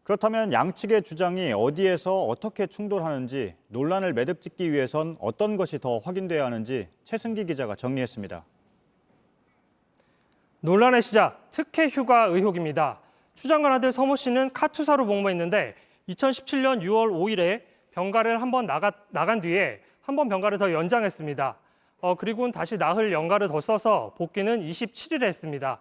그렇다면 양측의 주장이 어디에서 어떻게 충돌하는지, 논란을 매듭짓기 위해선 어떤 것이 더 확인돼야 하는지 최승기 기자가 정리했습니다. 논란의 시작, 특혜 휴가 의혹입니다. 추 장관 아들 서모 씨는 카투사로 복무했는데 2017년 6월 5일에 병가를 한번 나간 뒤에 한 번 병가를 더 연장했습니다. 그리고는 다시 나흘 연가를 더 써서 복귀는 27일에 했습니다.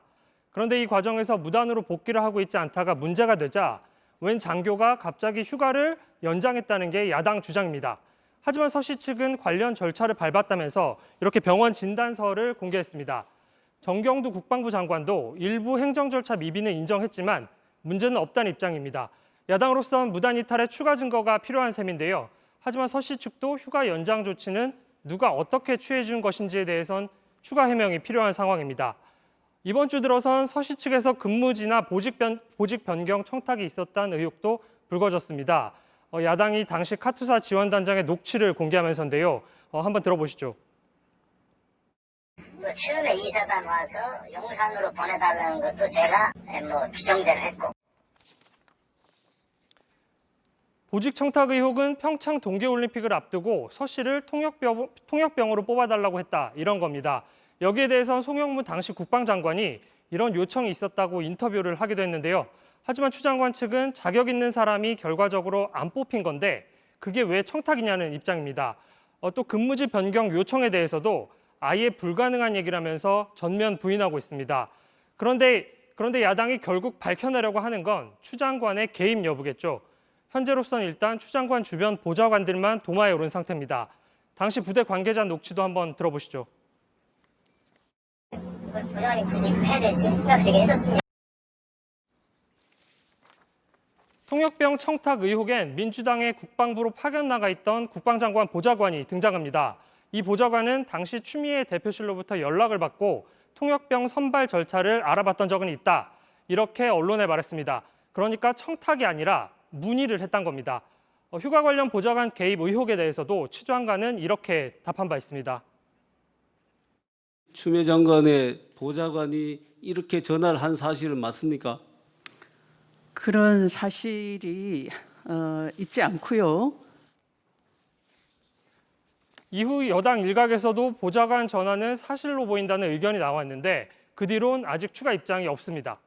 그런데 이 과정에서 무단으로 복귀를 하고 있지 않다가 문제가 되자 웬 장교가 갑자기 휴가를 연장했다는 게 야당 주장입니다. 하지만 서 씨 측은 관련 절차를 밟았다면서 이렇게 병원 진단서를 공개했습니다. 정경두 국방부 장관도 일부 행정 절차 미비는 인정했지만 문제는 없다는 입장입니다. 야당으로서는 무단 이탈에 추가 증거가 필요한 셈인데요. 하지만 서 씨 측도 휴가 연장 조치는 누가 어떻게 취해 준 것인지에 대해선 추가 해명이 필요한 상황입니다. 이번 주 들어선 서 씨 측에서 근무지나 보직 변경 청탁이 있었다는 의혹도 불거졌습니다. 야당이 당시 카투사 지원단장의 녹취를 공개하면서인데요. 한번 들어보시죠. 처음에 이사단 와서 용산으로 보내달라는 것도 제가 규정대로 했고. 보직 청탁 의혹은 평창 동계올림픽을 앞두고 서 씨를 통역병으로 뽑아달라고 했다, 이런 겁니다. 여기에 대해서 송영무 당시 국방장관이 이런 요청이 있었다고 인터뷰를 하기도 했는데요. 하지만 추 장관 측은 자격 있는 사람이 결과적으로 안 뽑힌 건데 그게 왜 청탁이냐는 입장입니다. 또 근무지 변경 요청에 대해서도 아예 불가능한 얘기라면서 전면 부인하고 있습니다. 그런데 야당이 결국 밝혀내려고 하는 건 추 장관의 개입 여부겠죠. 현재로서는 일단 추 장관 주변 보좌관들만 도마에 오른 상태입니다. 당시 부대 관계자 녹취도 한번 들어보시죠. 그걸 보좌관이 굳이 해야 되지? 그렇게 했었습니다. 통역병 청탁 의혹엔 민주당의 국방부로 파견 나가 있던 국방장관 보좌관이 등장합니다. 이 보좌관은 당시 추미애 대표실로부터 연락을 받고 통역병 선발 절차를 알아봤던 적은 있다, 이렇게 언론에 말했습니다. 그러니까 청탁이 아니라 문의를 했던 겁니다. 휴가 관련 보좌관 개입 의혹에 대해서도 추 장관은 이렇게 답한 바 있습니다. 추미애 장관의 보좌관이 이렇게 전화를 한 사실은 맞습니까? 그런 사실이 있지 않고요. 이후 여당 일각에서도 보좌관 전화는 사실로 보인다는 의견이 나왔는데 그 뒤론 아직 추가 입장이 없습니다.